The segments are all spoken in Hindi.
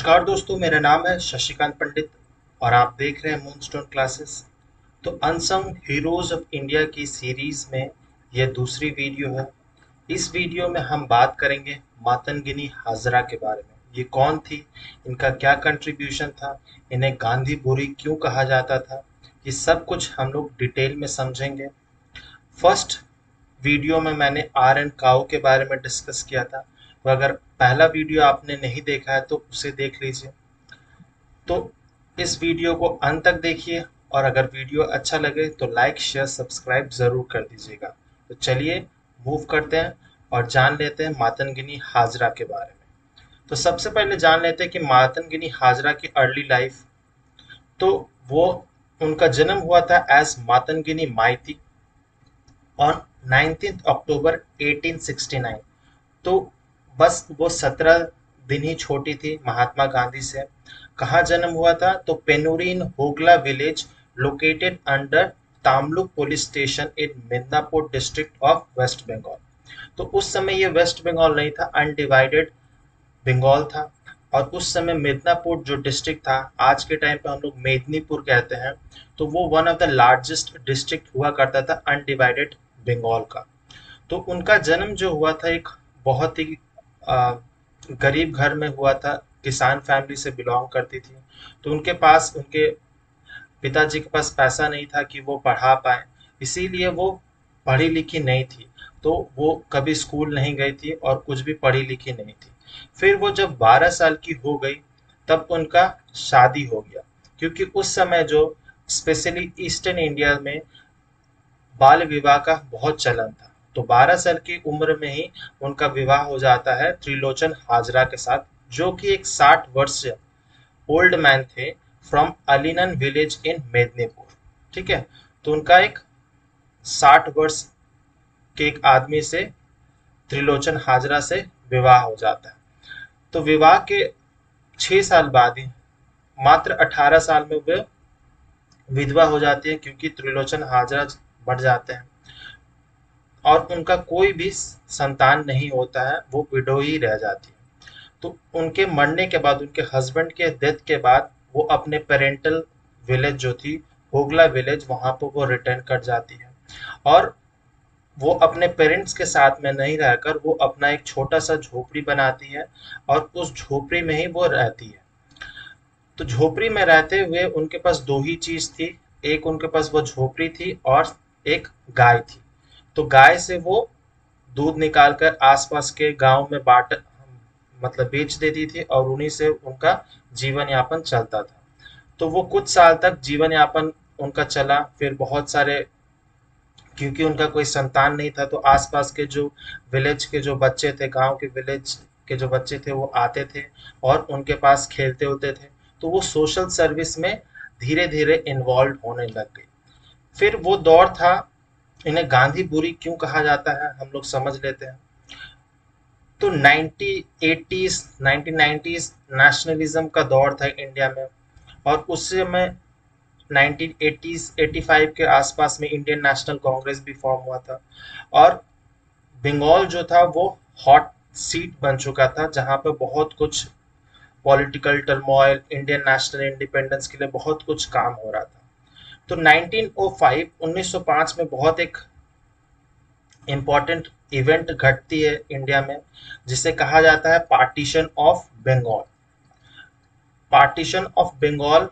नमस्कार दोस्तों, मेरा नाम है शशिकांत पंडित और आप देख रहे हैं मूनस्टोन क्लासेस। तो अनसंग हीरोज ऑफ इंडिया की सीरीज में यह दूसरी वीडियो है। इस वीडियो में हम बात करेंगे मातंगिनी हाजरा के बारे में। ये कौन थी, इनका क्या कंट्रीब्यूशन था, इन्हें गांधी बुरी क्यों कहा जाता था, ये सब कुछ हम लोग डिटेल में समझेंगे। फर्स्ट वीडियो में मैंने आर एन काओ के बारे में डिस्कस किया था, तो अगर पहला वीडियो आपने नहीं देखा है तो उसे देख लीजिए। तो इस वीडियो को अंत तक देखिए और अगर वीडियो अच्छा लगे तो लाइक शेयर सब्सक्राइब जरूर कर दीजिएगा। तो चलिए मूव करते हैं और जान लेते हैं मातंगिनी हाजरा के बारे में। तो सबसे पहले जान लेते हैं कि मातंगिनी हाजरा की अर्ली लाइफ। तो वो उनका जन्म हुआ था एज मातंगिनी माइती ऑन 19 अक्टूबर 1869। तो बस वो 17 दिन ही छोटी थी महात्मा गांधी से। कहाँ जन्म हुआ था? तो पेनुरिन Hogla village located under Tamluk police station in Midnapore district of West Bengal. तो उस समय ये वेस्ट बंगाल नहीं था, अनडिवाइडेड बंगाल था। और उस समय मिदनापुर जो डिस्ट्रिक्ट था, आज के टाइम पे हम लोग मेदिनीपुर कहते हैं, तो वो one of the largest district हुआ करता था अनडिवाइडेड बंगाल का। तो उनका जन्म जो हुआ था एक बहुत ही आ, गरीब घर में हुआ था, किसान फैमिली से बिलोंग करती थी। तो उनके पास उनके पिताजी के पास पैसा नहीं था कि वो पढ़ा पाए, इसीलिए वो पढ़ी लिखी नहीं थी। तो वो कभी स्कूल नहीं गई थी और कुछ भी पढ़ी लिखी नहीं थी। फिर वो जब 12 साल की हो गई तब उनका शादी हो गया, क्योंकि उस समय जो स्पेशली ईस्टर्न इंडिया में बाल विवाह का बहुत चलन था। तो 12 साल की उम्र में ही उनका विवाह हो जाता है त्रिलोचन हाजरा के साथ, जो कि एक 60 वर्ष ओल्ड मैन थे फ्रॉम अलीनन विलेज इन मेदिनीपुर। ठीक है, तो उनका एक 60 वर्ष के एक आदमी से, त्रिलोचन हाजरा से विवाह हो जाता है। तो विवाह के 6 साल बाद ही, मात्र 18 साल में वे विधवा हो जाती है, क्योंकि त्रिलोचन हाजरा मर जाते हैं और उनका कोई भी संतान नहीं होता है, वो विडो ही रह जाती है। तो उनके मरने के बाद, उनके हस्बैंड के डेथ के बाद, वो अपने पेरेंटल विलेज जो थी होगला विलेज, वहां पर वो रिटर्न कर जाती है। और वो अपने पेरेंट्स के साथ में नहीं रहकर वो अपना एक छोटा सा झोपड़ी बनाती है और उस झोपड़ी में ही वो रहती है। तो झोपड़ी में रहते हुए उनके पास दो ही चीज थी, एक उनके पास वो झोपड़ी थी और एक गाय थी। तो गाय से वो दूध निकाल कर आसपास के गांव में मतलब बेच देती थी और उन्हीं से उनका जीवन यापन चलता था। तो वो कुछ साल तक जीवन यापन उनका चला। फिर बहुत सारे, क्योंकि उनका कोई संतान नहीं था, तो आसपास के जो विलेज के जो बच्चे थे, गांव के विलेज के जो बच्चे थे, वो आते थे और उनके पास खेलते होते थे। तो वो सोशल सर्विस में धीरे धीरे इन्वॉल्व होने लग गए। फिर वो दौर था, इन्हें गांधी बुरी क्यों कहा जाता है हम लोग समझ लेते हैं। तो 1980s 1990s नेशनलिज्म का दौर था इंडिया में, और उस समय 1980s 85 के आसपास में इंडियन नेशनल कांग्रेस भी फॉर्म हुआ था। और बंगाल जो था वो हॉट सीट बन चुका था, जहां पर बहुत कुछ political turmoil, Indian national independence के लिए बहुत कुछ काम हो रहा था। तो 1905 में बहुत एक इम्पॉर्टेंट इवेंट घटती है इंडिया में, जिसे कहा जाता है partition of Bengal. Partition of Bengal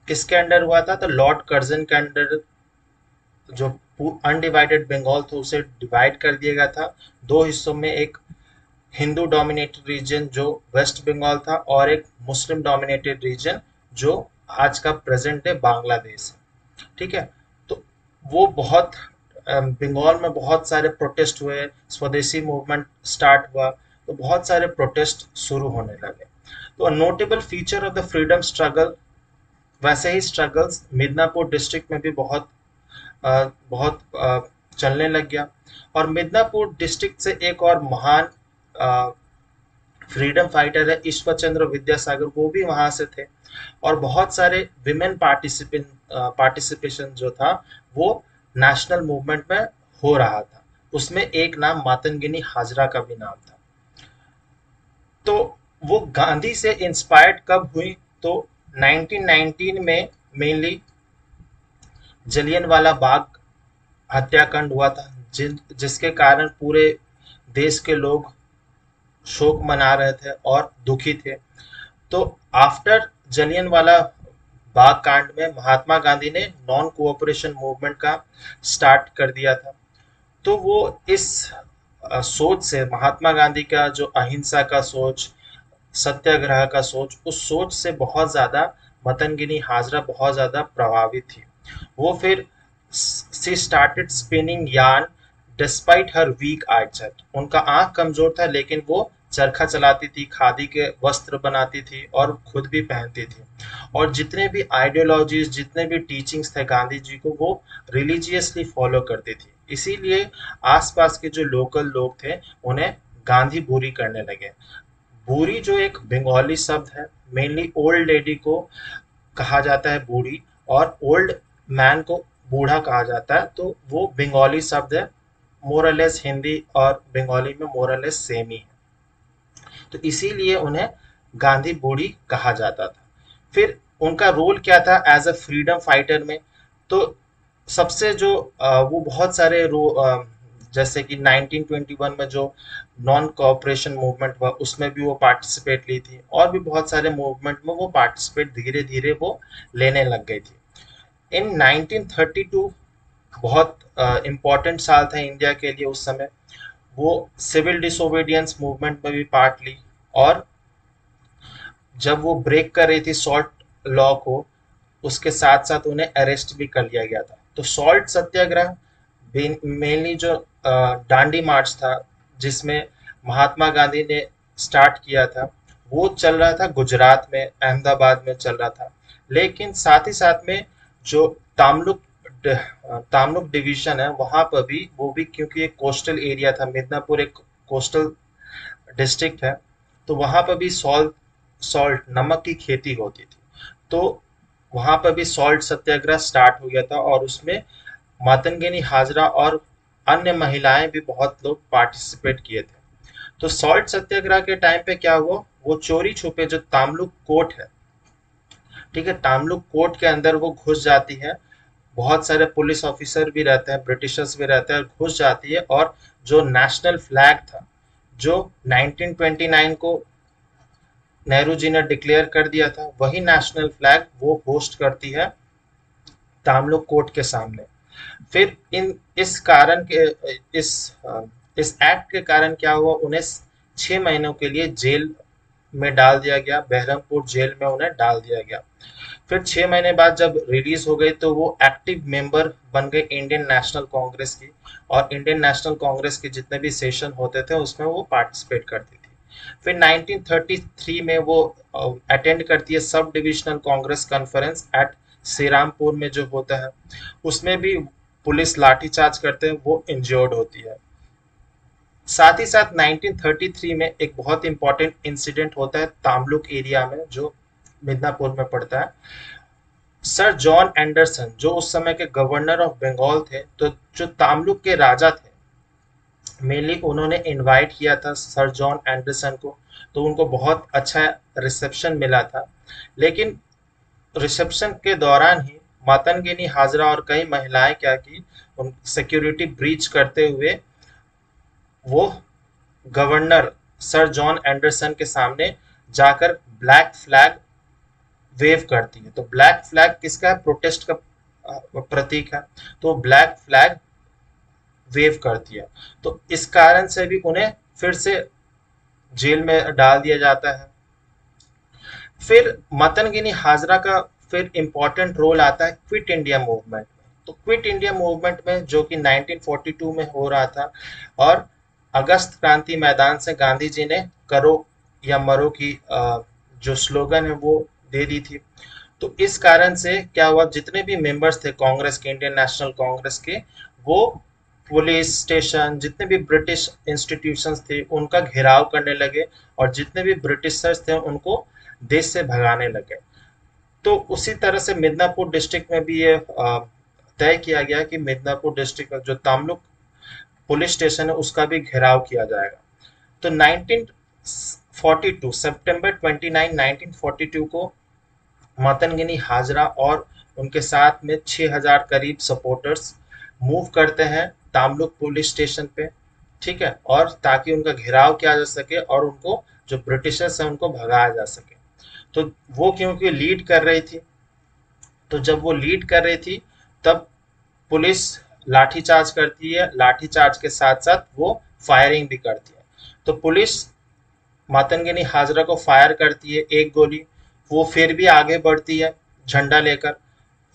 किसके अंडर हुआ था? तो लॉर्ड कर्जन के अंडर। जो अनडिवाइडेड बंगाल था उसे डिवाइड कर दिया गया था दो हिस्सों में, एक हिंदू डोमिनेटेड रीजन जो वेस्ट बंगाल था और एक मुस्लिम डोमिनेटेड रीजन जो आज का प्रेजेंट डे बांग्लादेश है। ठीक है, तो वो बहुत बंगाल में बहुत सारे प्रोटेस्ट हुए, स्वदेशी मूवमेंट स्टार्ट हुआ, तो बहुत सारे प्रोटेस्ट शुरू होने लगे। तो notable feature of the freedom struggle, वैसे ही स्ट्रगल्स मिदनापुर डिस्ट्रिक्ट में भी बहुत चलने लग गया। और मिदनापुर डिस्ट्रिक्ट से एक और महान फ्रीडम फाइटर है ईश्वर चंद्र विद्यासागर, वो भी वहां से थे। और बहुत सारे विमेन पार्टिसिपेशन जो था वो नेशनल मूवमेंट में हो रहा था। उसमें एक नाम मातंगिनी हाजरा का भी नाम था। तो वो गांधी से इंस्पायर्ड कब हुई, तो 1919 में मेनली जलियनवाला बाग हत्याकांड हुआ था, जिसके कारण पूरे देश के लोग शोक मना रहे थे और दुखी थे। तो आफ्टर जलियनवाला बाग कांड में महात्मा गांधी ने नॉन कोऑपरेशन मूवमेंट का स्टार्ट कर दिया था। तो वो इस सोच से, महात्मा गांधी का जो अहिंसा का सोच, सत्याग्रह का सोच, उस सोच से बहुत ज्यादा मतंगिनी हाजरा बहुत ज्यादा प्रभावित थी। वो फिर she started spinning yarn despite her weak eyesight. उनका आंख कमजोर था लेकिन वो चरखा चलाती थी, खादी के वस्त्र बनाती थी और खुद भी पहनती थी। और जितने भी आइडियोलॉजीज, जितने भी टीचिंग्स थे गांधी जी को, वो रिलीजियसली फॉलो करती थी। इसीलिए आसपास के जो लोकल लोग थे उन्हें गांधी बुरी करने लगे। बूढ़ी जो एक बंगाली शब्द है, मेनली ओल्ड लेडी को कहा जाता है बूढ़ी, और ओल्ड मैन को बूढ़ा कहा जाता है, तो वो बंगाली शब्द है। मोरलेस हिंदी और बंगाली में मोरलेस सेम ही है, तो इसीलिए उन्हें गांधी बूढ़ी कहा जाता था। फिर उनका रोल क्या था एज अ फ्रीडम फाइटर में, तो सबसे जो वो बहुत सारे जैसे कि 1921 में जो नॉन कोऑपरेशन मूवमेंट हुआ उसमें भी वो पार्टिसिपेट ली थी, और भी बहुत सारे मूवमेंट में वो पार्टिसिपेट धीरे धीरे वो लेने लग गई थी। इन 1932 बहुत इम्पोर्टेंट साल था इंडिया के लिए उस समय। वो सिविल डिसोबीडियंस मूवमेंट में भी पार्ट ली, और जब वो ब्रेक कर रही थी सॉल्ट लॉ को, उसके साथ साथ उन्हें अरेस्ट भी कर लिया गया था। तो सॉल्ट सत्याग्रह मेनली जो डांडी मार्च था, जिसमें महात्मा गांधी ने स्टार्ट किया था, वो चल रहा था गुजरात में, अहमदाबाद में चल रहा था। लेकिन साथ ही साथ में जो तामलुक तामलुक डिवीजन है वहां पर भी, वो भी क्योंकि एक कोस्टल एरिया था, मिदनापुर एक कोस्टल डिस्ट्रिक्ट है, तो वहां पर भी सॉल्ट सॉल्ट नमक की खेती होती थी। तो वहां पर भी सॉल्ट सत्याग्रह स्टार्ट हो गया था, और उसमें मातंगिनी हाजरा और अन्य महिलाएं भी बहुत लोग पार्टिसिपेट किए थे। तो सॉल्ट सत्याग्रह के टाइम पे क्या हुआ, वो चोरी छुपे जो तामलुक कोर्ट है, ठीक है, तामलुक कोर्ट के अंदर वो घुस जाती है। बहुत सारे पुलिस ऑफिसर भी रहते हैं, ब्रिटिशर्स भी रहते हैं, और घुस जाती है। और जो नेशनल फ्लैग था, जो 1929 को नेहरू जी ने डिक्लेयर कर दिया था, वही नेशनल फ्लैग वो होस्ट करती है तामलुक कोर्ट के सामने। फिर इन इस कारण के इस इस एक्ट के कारण क्या हुआ, उन्हें 6 महीनों के लिए जेल में डाल दिया गया, बहरमपुर जेल में उन्हें डाल दिया गया। फिर 6 महीने बाद जब रिलीज हो गई तो वो एक्टिव मेंबर बन गए इंडियन नेशनल कांग्रेस की, और इंडियन नेशनल कांग्रेस के जितने भी सेशन होते थे उसमें वो पार्टिसिपेट करती थी। फिर 1933 में वो अटेंड करती है sub divisional congress conference at Shrirampur में जो होता है, उसमें भी पुलिस लाठीचार्ज करते हैं, वो इंजर्ड होती है। साथ ही साथ 1933 में एक बहुत इंपॉर्टेंट इंसिडेंट होता है तामलुक एरिया में, जो मिदनापुर में पड़ता है। सर जॉन एंडरसन जो उस समय के गवर्नर ऑफ बंगाल थे, तो जो तामलुक के राजा थे, मेनली उन्होंने इनवाइट किया था सर जॉन एंडरसन को, तो उनको बहुत अच्छा रिसेप्शन मिला था। लेकिन रिसेप्शन के दौरान ही मातंगिनी हाजरा और कई महिलाएं क्या की, उन सिक्योरिटी ब्रीच करते हुए वो गवर्नर सर जॉन एंडरसन के सामने जाकर ब्लैक फ्लैग वेव करती है। तो ब्लैक फ्लैग किसका है, प्रोटेस्ट का प्रतीक है, तो ब्लैक फ्लैग वेव करती है। तो इस कारण से भी उन्हें फिर से जेल में डाल दिया जाता है। फिर मतंगिनी हाजरा का फिर इंपॉर्टेंट रोल आता है क्विट इंडिया मूवमेंट में। तो क्विट इंडिया मूवमेंट में जो कि 1942 में हो रहा था, और अगस्त क्रांति मैदान से गांधी जी ने करो या मरो की जो स्लोगन है वो दे दी थी। तो इस कारण से क्या हुआ, जितने भी मेंबर्स थे कांग्रेस के, इंडियन नेशनल कांग्रेस के, वो पुलिस स्टेशन, जितने भी ब्रिटिश इंस्टीट्यूशंस थे उनका घेराव करने लगे, और जितने भी ब्रिटिशर्स थे उनको देश से भगाने लगे। तो उसी तरह से मिदनापुर डिस्ट्रिक्ट में भी ये तय किया गया कि मिदनापुर डिस्ट्रिक्ट में जो तामलुक पुलिस स्टेशन है उसका भी घेराव किया जाएगा। तो 1942 सितंबर 29 1942 को मातंगनी हाजरा और उनके साथ में 6000 करीब सपोर्टर्स मूव करते हैं तामलुक पुलिस स्टेशन पे, ठीक है, और ताकि उनका घेराव किया जा सके और उनको जो ब्रिटिशर्स हैं उनको भगाया जा सके। तो वो क्योंकि लीड कर रही थी, तो जब वो लीड कर रही थी तब पुलिस लाठीचार्ज करती है, लाठीचार्ज के साथ साथ वो फायरिंग भी करती है। तो पुलिस मातंगनी हाजरा को फायर करती है एक गोली, वो फिर भी आगे बढ़ती है झंडा लेकर,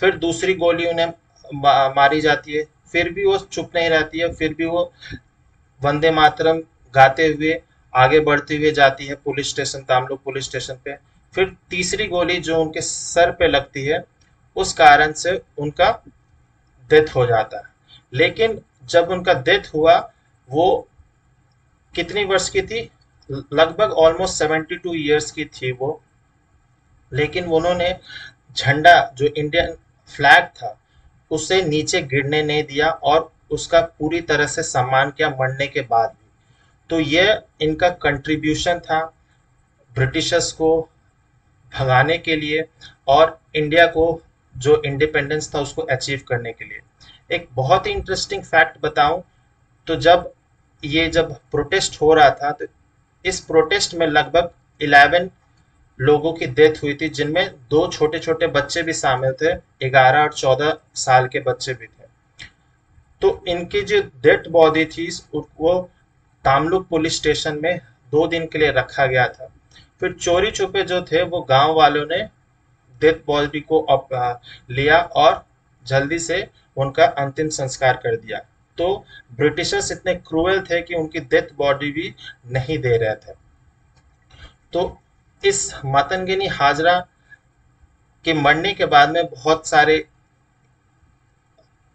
फिर दूसरी गोली उन्हें मारी जाती है, फिर भी वो चुप नहीं रहती है, फिर भी वो वंदे मातरम गाते हुए आगे बढ़ती हुए जाती है police station, Tamluk police station पे। फिर तीसरी गोली जो उनके सर पे लगती है उस कारण से उनका डेथ हो जाता है। लेकिन जब उनका डेथ हुआ वो कितनी वर्ष की थी, लगभग ऑलमोस्ट 72 ईयर्स की थी वो। लेकिन उन्होंने झंडा जो इंडियन फ्लैग था उसे नीचे गिरने नहीं दिया और उसका पूरी तरह से सम्मान किया मरने के बाद भी। तो ये इनका कंट्रीब्यूशन था ब्रिटिशर्स को भगाने के लिए और इंडिया को जो इंडिपेंडेंस था उसको अचीव करने के लिए। एक बहुत ही इंटरेस्टिंग फैक्ट बताऊं तो जब प्रोटेस्ट हो रहा था तो इस प्रोटेस्ट में लगभग 11 लोगों की डेथ हुई थी, जिनमें 2 छोटे छोटे बच्चे भी शामिल थे, 11 और 14 साल के बच्चे भी थे। तो इनकी जो डेड बॉडी थी वो तामलुक पुलिस स्टेशन में 2 दिन के लिए रखा गया था। फिर चोरी छुपे जो थे वो गांव वालों ने डेथ बॉडी को लिया और जल्दी से उनका अंतिम संस्कार कर दिया। तो ब्रिटिशर्स इतने क्रूएल थे कि उनकी डेथ बॉडी भी नहीं दे रहे थे। तो इस मातंगनी हाजरा के मरने के बाद में बहुत सारे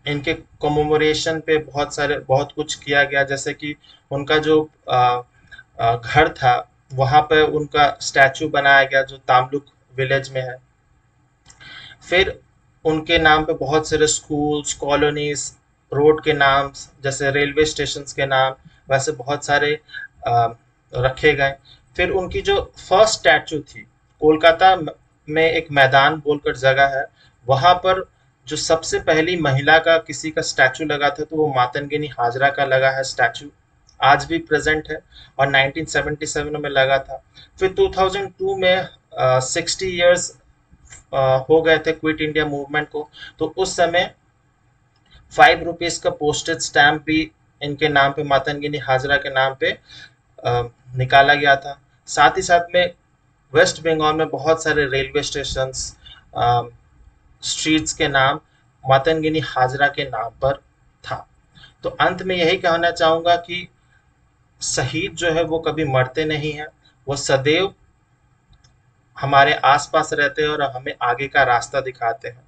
इनके कमेमोरेशन पे बहुत कुछ किया गया, जैसे कि उनका जो घर था वहां पे उनका स्टैचू बनाया गया जो तामलुक विलेज में है। फिर उनके नाम पे बहुत सारे स्कूल्स, कॉलोनीज, रोड के नाम जैसे रेलवे स्टेशन के नाम वैसे बहुत सारे रखे गए। फिर उनकी जो फर्स्ट स्टैचू थी कोलकाता में एक मैदान बोलकर जगह है, वहां पर जो सबसे पहली महिला का किसी का स्टैचू लगा था तो वो मातंगनी हाजरा का लगा है स्टैचू, आज भी प्रेजेंट है और 1977 में लगा था। फिर 2002 में 60 इयर्स हो गए थे क्विट इंडिया मूवमेंट को, तो उस समय 5 रुपीज का पोस्टेज स्टैम्प भी इनके नाम पे, मातंगनी हाजरा के नाम पे निकाला गया था। साथ ही साथ में वेस्ट बंगाल में बहुत सारे रेलवे स्टेशन, स्ट्रीट्स के नाम मातंगनी हाजरा के नाम पर था। तो अंत में यही कहना चाहूंगा कि शहीद जो है वो कभी मरते नहीं हैं, वो सदैव हमारे आसपास रहते हैं और हमें आगे का रास्ता दिखाते हैं।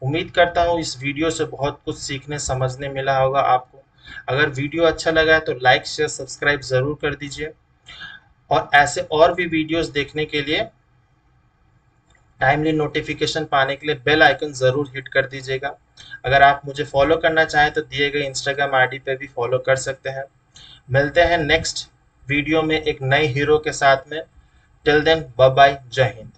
उम्मीद करता हूँ इस वीडियो से बहुत कुछ सीखने समझने मिला होगा आपको। अगर वीडियो अच्छा लगा है तो लाइक शेयर सब्सक्राइब ज़रूर कर दीजिए और ऐसे और भी वीडियोस देखने के लिए टाइमली नोटिफिकेशन पाने के लिए बेल आइकन ज़रूर हिट कर दीजिएगा। अगर आप मुझे फॉलो करना चाहें तो दिए गए इंस्टाग्राम आईडी पे भी फॉलो कर सकते हैं। मिलते हैं नेक्स्ट वीडियो में एक नए हीरो के साथ में। टिल देन बाय बाय, जय हिंद।